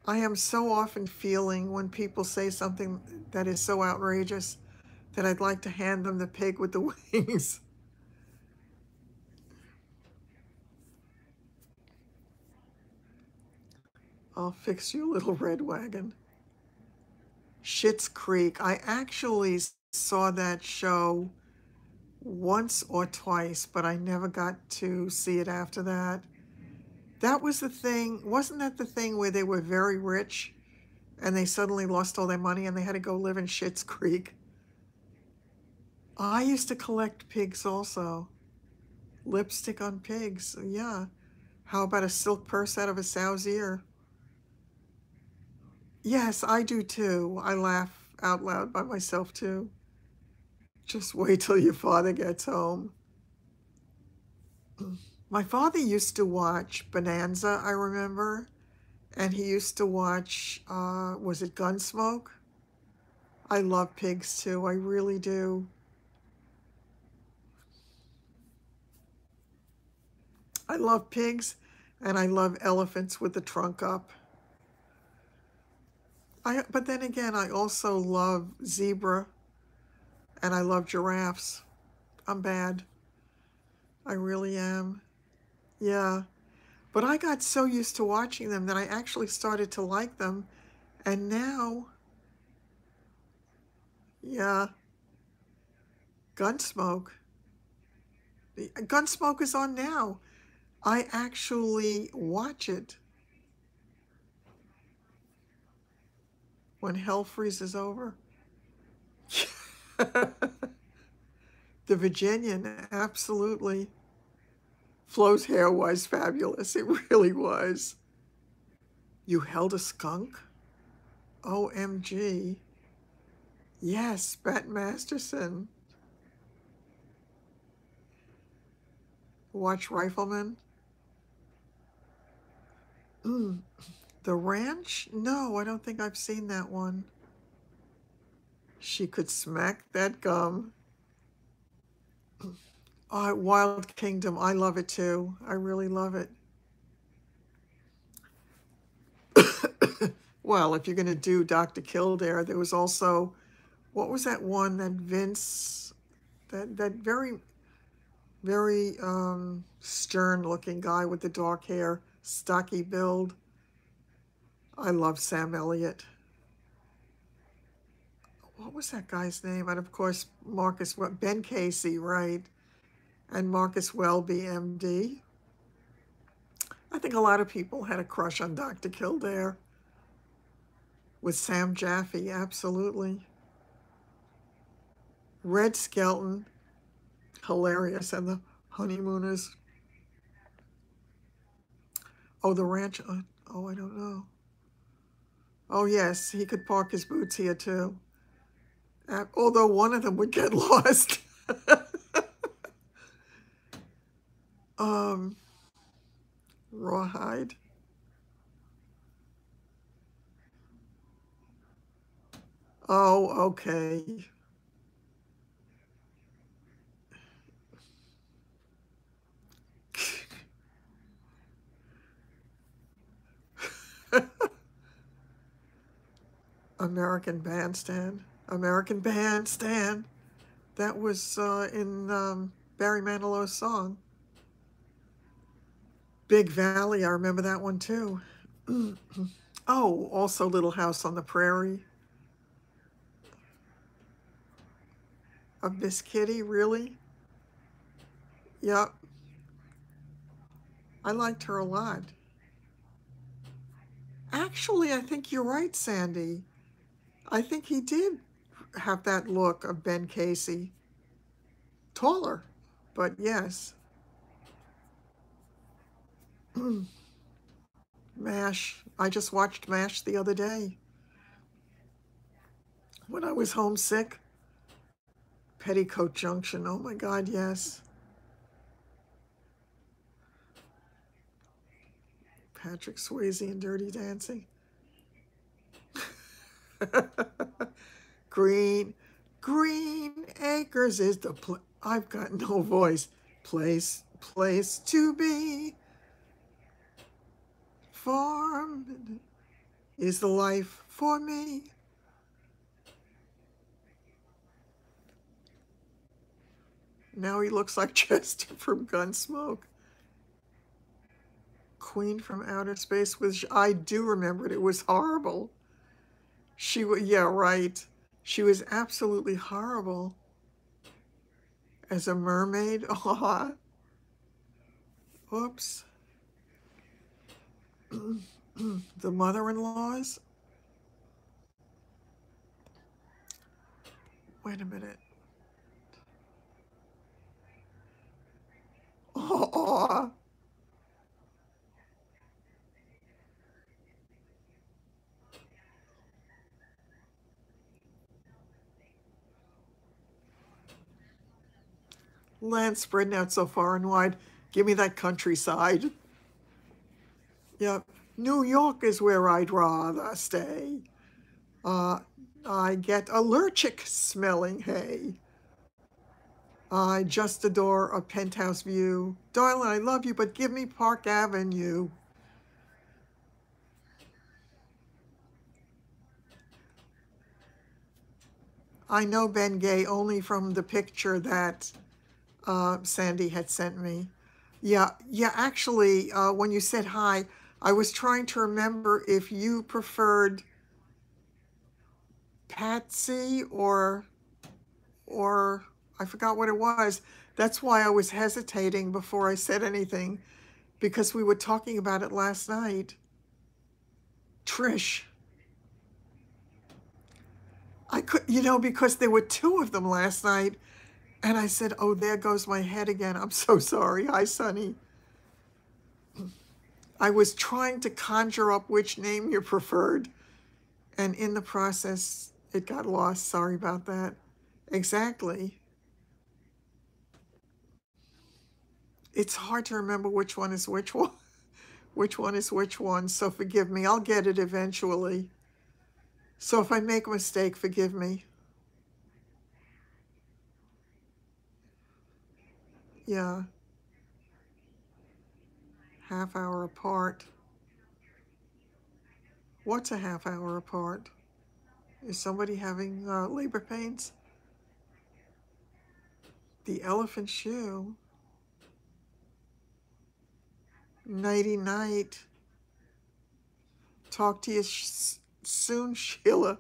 I am so often feeling when people say something that is so outrageous that I'd like to hand them the pig with the wings. I'll fix you a little red wagon. Schitt's Creek. I actually saw that show once or twice, but I never got to see it after that. That was the thing, wasn't that the thing where they were very rich and they suddenly lost all their money and they had to go live in Schitt's Creek? I used to collect pigs also. Lipstick on pigs, yeah. How about a silk purse out of a sow's ear? Yes, I do too. I laugh out loud by myself too. Just wait till your father gets home. My father used to watch Bonanza, I remember, and he used to watch, was it Gunsmoke? I love pigs too, I really do. I love pigs and I love elephants with the trunk up. But then again, I also love zebra and I love giraffes. I'm bad. I really am. Yeah. But I got so used to watching them that I actually started to like them. And now, yeah, Gunsmoke. Gunsmoke is on now. I actually watch it when hell freezes over. The Virginian, absolutely. Flo's hair was fabulous. It really was. You held a skunk? OMG. Yes, Bat Masterson. Watch Rifleman. Mm. The Ranch? No, I don't think I've seen that one. She could smack that gum. Oh, Wild Kingdom. I love it too. I really love it. Well, if you're going to do Dr. Kildare, there was also, what was that one that Vince, that very, very stern looking guy with the dark hair, stocky build. I love Sam Elliott. What was that guy's name? And of course, Ben Casey, right? And Marcus Welby, MD. I think a lot of people had a crush on Dr. Kildare with Sam Jaffe, absolutely. Red Skelton, hilarious, and the Honeymooners. Oh, the ranch. Oh, I don't know. Oh, yes, he could park his boots here too. Although one of them would get lost. um, Rawhide. Oh, okay. American Bandstand. American Bandstand. That was in Barry Manilow's song. Big Valley, I remember that one too. Oh, also Little House on the Prairie. Of Miss Kitty, really? Yep, I liked her a lot. Actually, I think you're right, Sandy. I think he did have that look of Ben Casey. Taller, but yes. MASH. I just watched MASH the other day when I was homesick. Petticoat Junction. Oh my God, yes. Patrick Swayze in Dirty Dancing. Green, Green Acres is the I've got no voice. Place to be. Farm is the life for me. Now he looks like Chester from Gunsmoke. Queen from Outer Space was, I do remember it. It was horrible. She was, yeah, right. She was absolutely horrible. As a mermaid, aw. Oops. The mother-in-laws. Wait a minute. Aw. Land spreading out so far and wide. Give me that countryside. Yep. New York is where I'd rather stay. I get allergic smelling hay. I just adore a penthouse view. Darling, I love you, but give me Park Avenue. I know Ben Gay only from the picture that Sandy had sent me. Yeah, actually, when you said hi, I was trying to remember if you preferred Patsy or I forgot what it was. That's why I was hesitating before I said anything, because we were talking about it last night. Trish. I could, because there were two of them last night, and I said, oh, there goes my head again. I'm so sorry. Hi, Sonny. I was trying to conjure up which name you preferred, and in the process, it got lost. Sorry about that. Exactly. It's hard to remember which one is which one. Which one is which one, so forgive me. I'll get it eventually. So if I make a mistake, forgive me. Yeah, half hour apart. What's a half hour apart? Is somebody having labor pains? The elephant shoe. Nighty night. Talk to you soon, Sheila.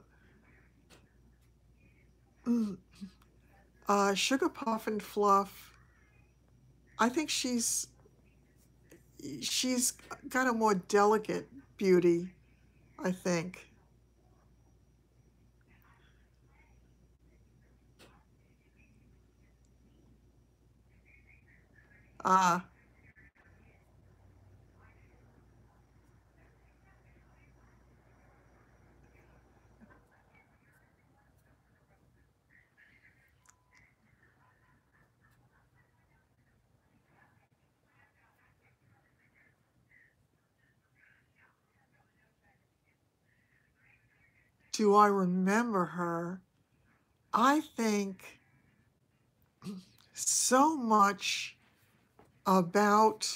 Sugar Puff and Fluff. I think she's got a more delicate beauty, I think. Ah, do I remember her? I think so much about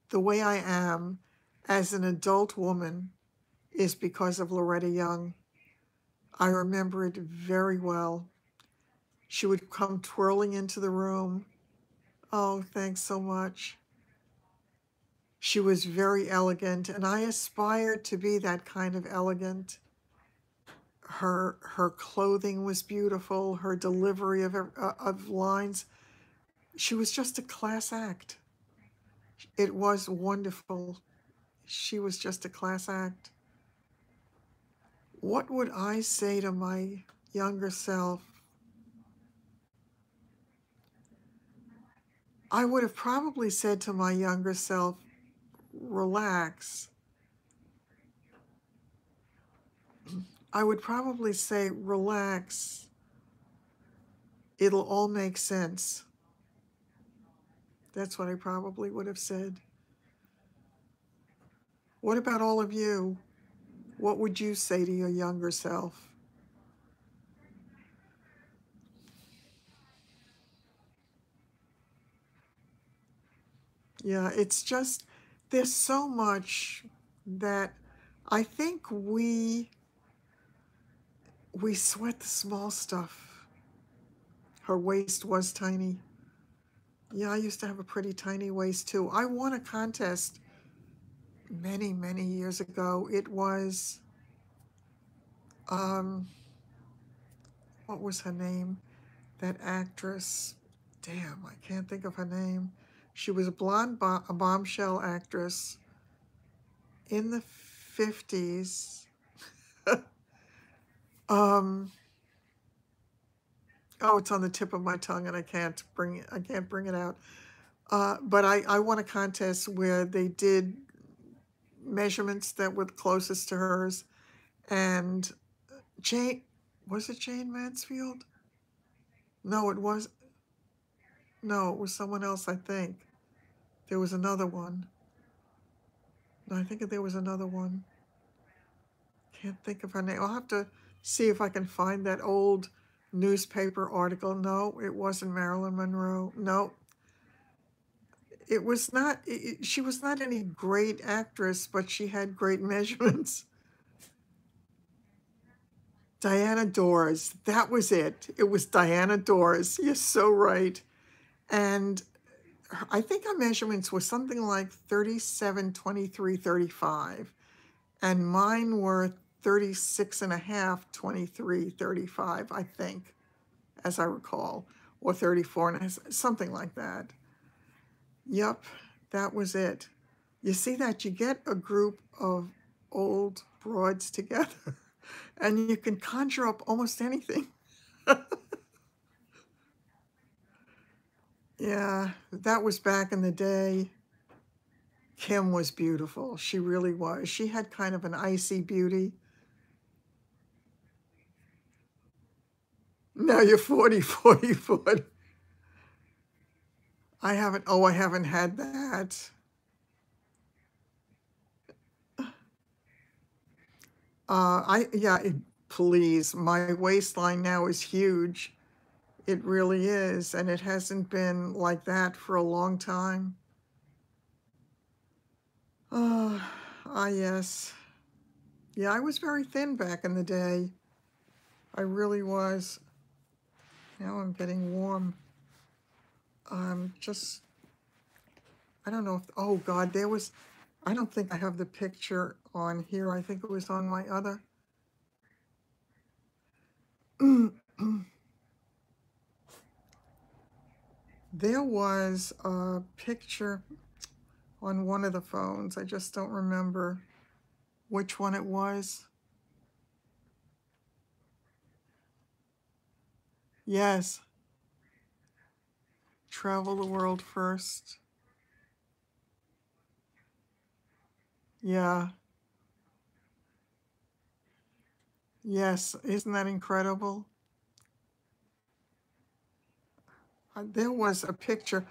the way I am as an adult woman is because of Loretta Young. I remember it very well. She would come twirling into the room. Oh, thanks so much. She was very elegant, and I aspired to be that kind of elegant. Her clothing was beautiful, her delivery of lines. She was just a class act. It was wonderful. She was just a class act. What would I say to my younger self? I would have probably said to my younger self, relax. I would probably say, relax. It'll all make sense. That's what I probably would have said. What about all of you? What would you say to your younger self? Yeah, it's just, there's so much that I think we sweat the small stuff. Her waist was tiny. Yeah, I used to have a pretty tiny waist too. I won a contest many, many years ago. It was, what was her name? That actress. Damn, I can't think of her name. She was a blonde, a bombshell actress in the 50s. Oh, it's on the tip of my tongue, and I can't bring it out. But I won a contest where they did measurements that were closest to hers, and was it Jane Mansfield? No, it was someone else, I think. There was another one. No, I think there was another one. Can't think of her name. I'll have to see if I can find that old newspaper article. No, it wasn't Marilyn Monroe. No, it was not. She was not any great actress, but she had great measurements. Diana Dors. That was it. It was Diana Dors. You're so right. And I think our measurements were something like 37, 23, 35. And mine were 36 and a half, 23, 35, I think, as I recall, or 34 and a half, something like that. Yep, that was it. You see that? You get a group of old broads together, and you can conjure up almost anything. Yeah, that was back in the day. Kim was beautiful. She really was. She had kind of an icy beauty. Now you're 40, 40, 40. I haven't had that. Please, my waistline now is huge. It really is, and it hasn't been like that for a long time. Yes. Yeah, I was very thin back in the day. I really was. Now I'm getting warm. I don't know if, oh God, I don't think I have the picture on here. I think it was on my other. There was a picture on one of the phones. I just don't remember which one it was. Yes. Travel the world first. Yeah. Yes. Isn't that incredible? There was a picture.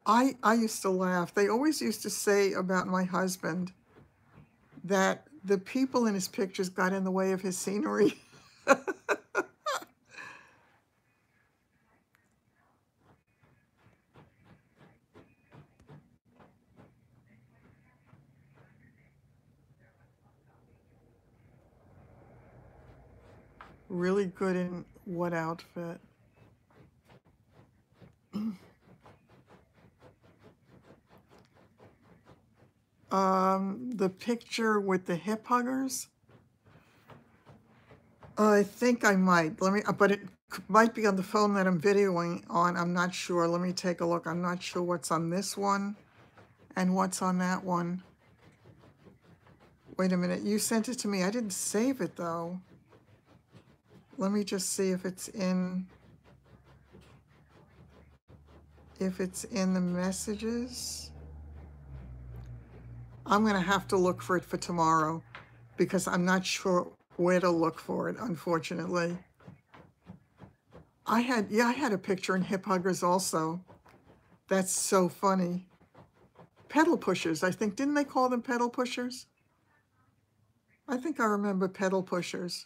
I used to laugh. They always used to say about my husband that the people in his pictures got in the way of his scenery. Really good in what outfit? The picture with the hip huggers. I think I might. Let me, but it might be on the phone that I'm videoing on. I'm not sure. Let me take a look. I'm not sure what's on this one and what's on that one. Wait a minute. You sent it to me. I didn't save it though. Let me just see if it's in the messages. I'm going to have to look for it for tomorrow because I'm not sure where to look for it, unfortunately. I had a picture in hip huggers also. That's so funny. Pedal pushers, I think. Didn't they call them pedal pushers? I think I remember pedal pushers.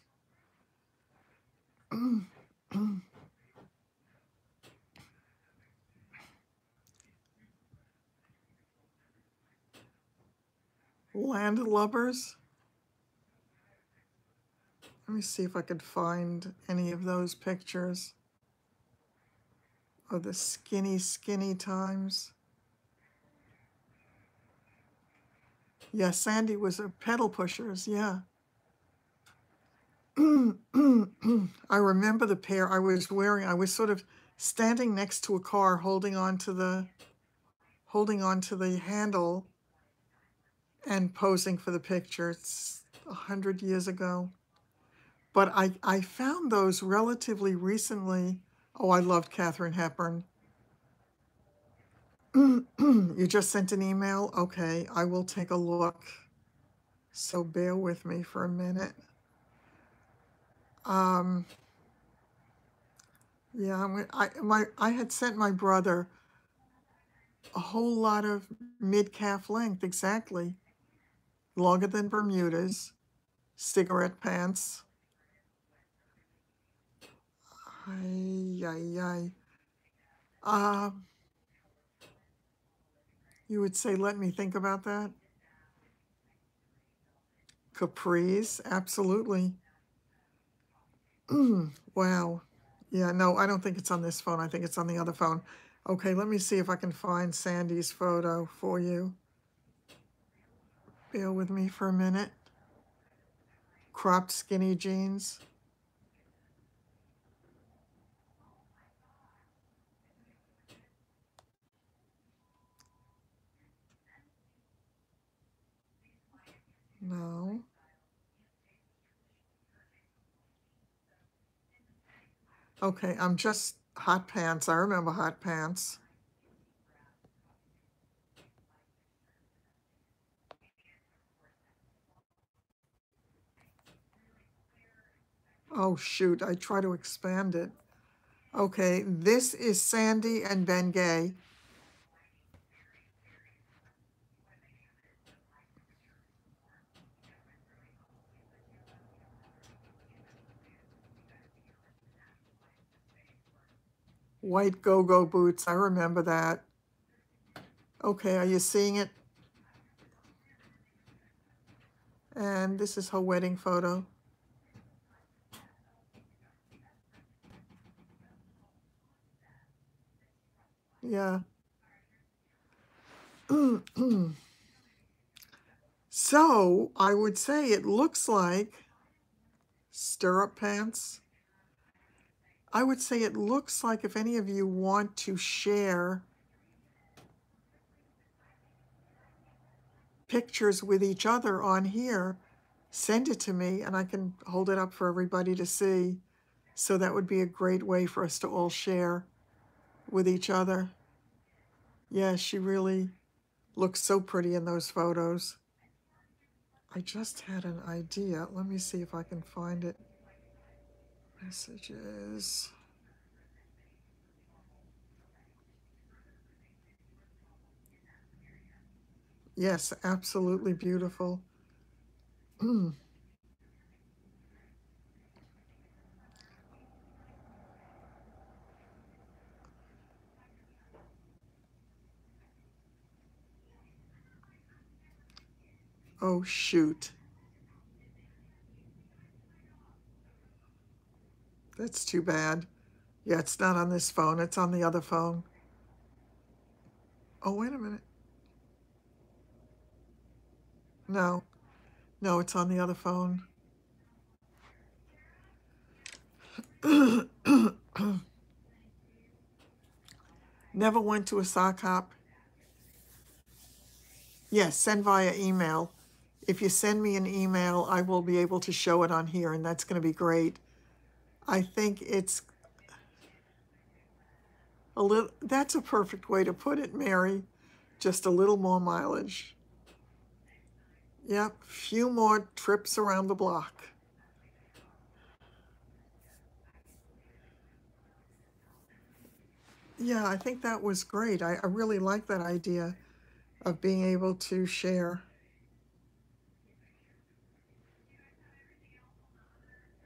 Landlubbers. Let me see if I could find any of those pictures of the skinny, skinny times. Yeah, Sandy was a pedal pushers, yeah. I remember the pair I was wearing. I was sort of standing next to a car holding on to the handle and posing for the picture. It's 100 years ago. But I found those relatively recently. Oh, I loved Katharine Hepburn. You just sent an email? Okay, I will take a look. So bear with me for a minute. Yeah, I had sent my brother a whole lot of mid-calf length, exactly. Longer than Bermudas, cigarette pants. Ay, ay, ay. You would say, let me think about that? Capris, absolutely. Wow. Yeah, no, I don't think it's on this phone. I think it's on the other phone. Okay, let me see if I can find Sandy's photo for you. Bear with me for a minute. Cropped skinny jeans. No. Okay, I'm just hot pants. I remember hot pants. Oh, shoot, I try to expand it. Okay, this is Sandy and Ben Gay. White go-go boots, I remember that. Okay, are you seeing it? And this is her wedding photo. Yeah. So I would say it looks like stirrup pants. I would say it looks like if any of you want to share pictures with each other on here, send it to me and I can hold it up for everybody to see. So that would be a great way for us to all share with each other. Yeah, she really looks so pretty in those photos. I just had an idea. Let me see if I can find it. Messages. Yes, absolutely beautiful. Oh, shoot. That's too bad. Yeah, it's not on this phone. It's on the other phone. Oh, wait a minute. No, no, it's on the other phone. Never went to a sock hop. Yes, send via email. If you send me an email, I will be able to show it on here, and that's going to be great. I think it's a little, that's a perfect way to put it, Mary. Just a little more mileage. Yep, few more trips around the block. Yeah, I think that was great. I really like that idea of being able to share.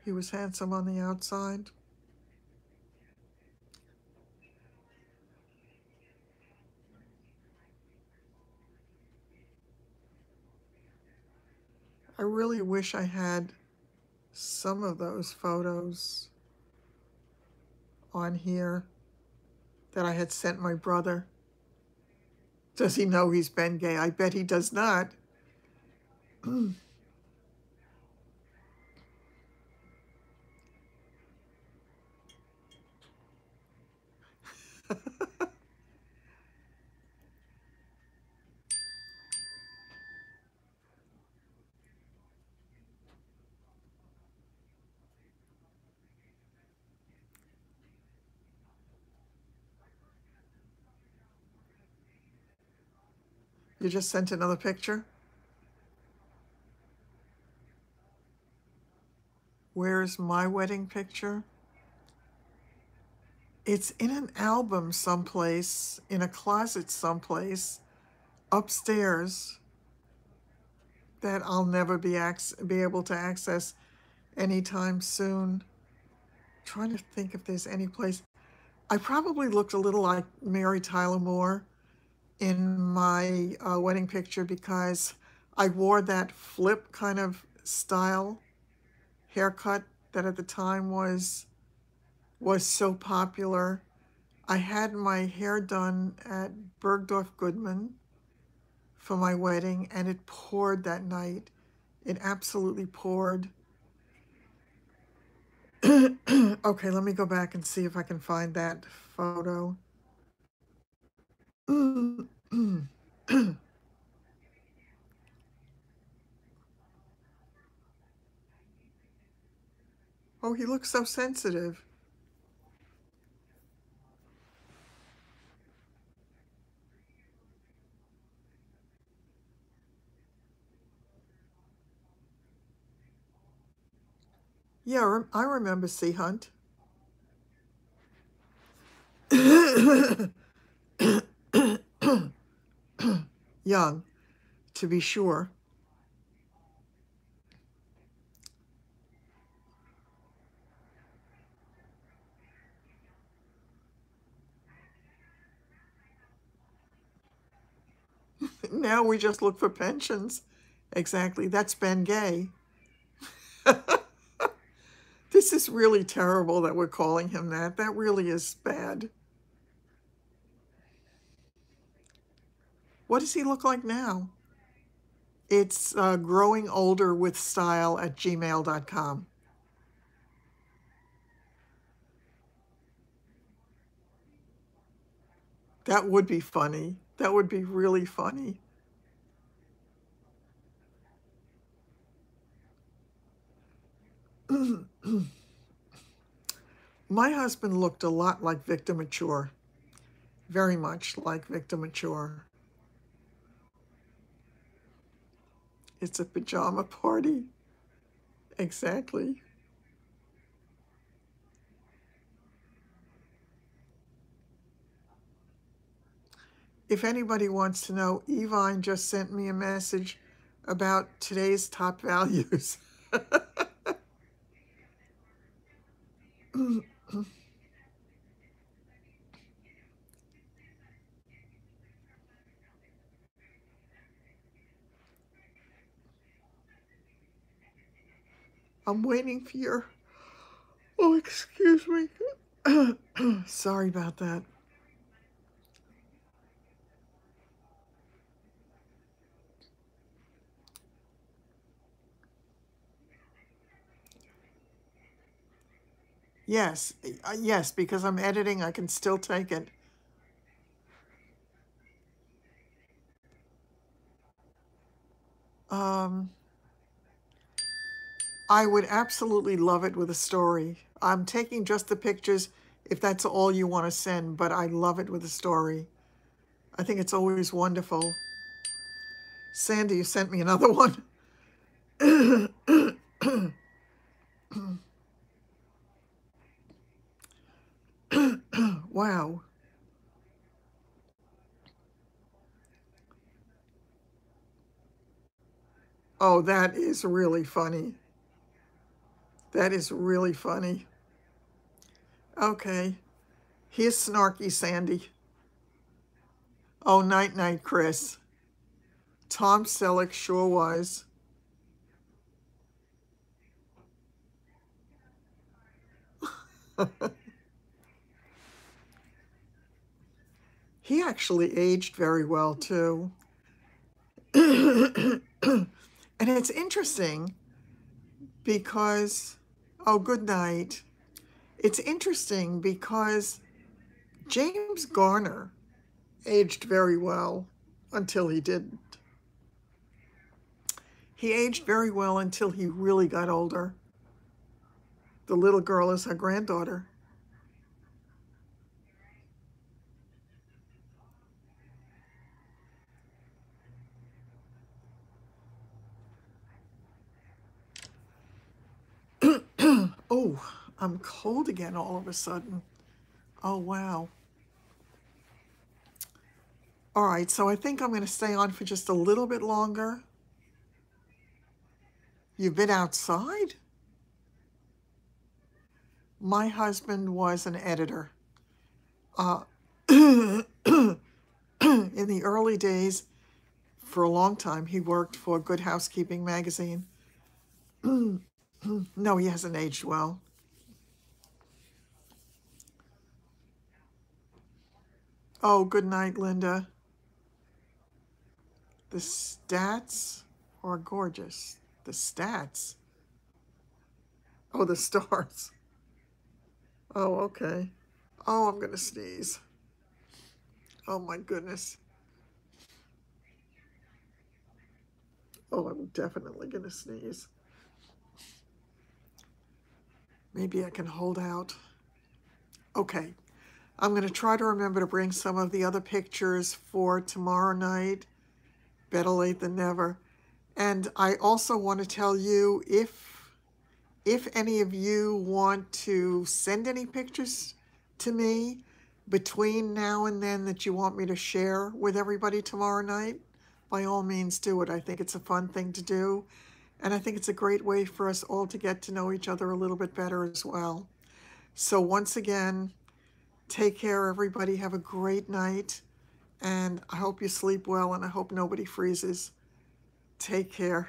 He was handsome on the outside. I really wish I had some of those photos on here that I had sent my brother. Does he know he's been gay? I bet he does not. You just sent another picture? Where's my wedding picture? It's in an album someplace, in a closet someplace, upstairs, that I'll never be able to access anytime soon. Trying to think if there's any place. I probably looked a little like Mary Tyler Moore in my wedding picture because I wore that flip kind of style haircut that at the time was so popular. I had my hair done at Bergdorf Goodman for my wedding, and it poured that night. It absolutely poured. Okay, let me go back and see if I can find that photo. Oh, he looks so sensitive. Yeah, I remember Sea Hunt. Young, to be sure. Now we just look for pensions. Exactly, that's Ben Gay. This is really terrible that we're calling him that. That really is bad. What does he look like now? It's growingolderwithstyle@gmail.com. That would be funny. That would be really funny. My husband looked a lot like Victor Mature, very much like Victor Mature. It's a pajama party. Exactly. If anybody wants to know, Evine just sent me a message about today's top values. I'm waiting for your... Oh, excuse me. Sorry about that. Yes, yes, because I'm editing, I can still take it. Um, I would absolutely love it with a story. I'm taking just the pictures if that's all you want to send, but I love it with a story. I think it's always wonderful. Sandy, you sent me another one. Wow. Oh, that is really funny. That is really funny. Okay. Here's Snarky Sandy. Oh, night night, Chris. Tom Selleck, sure was. He actually aged very well, too. And it's interesting because, oh, good night. It's interesting because James Garner aged very well until he didn't. He aged very well until he really got older. The little girl is her granddaughter. Oh, I'm cold again all of a sudden. Oh, wow. All right, so I think I'm going to stay on for just a little bit longer. You've been outside? My husband was an editor. Uh, in the early days, for a long time, he worked for Good Housekeeping magazine. No, he hasn't aged well. Oh, good night, Linda. The stats are gorgeous. The stats. Oh, the stars. Oh, okay. Oh, I'm going to sneeze. Oh, my goodness. Oh, I'm definitely going to sneeze. Maybe I can hold out. Okay. I'm going to try to remember to bring some of the other pictures for tomorrow night. Better late than never. And I also want to tell you, if any of you want to send any pictures to me between now and then that you want me to share with everybody tomorrow night, by all means do it. I think it's a fun thing to do. And I think it's a great way for us all to get to know each other a little bit better as well. So once again, take care, everybody. Have a great night. And I hope you sleep well, and I hope nobody freezes. Take care.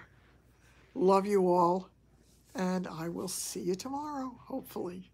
Love you all. And I will see you tomorrow, hopefully.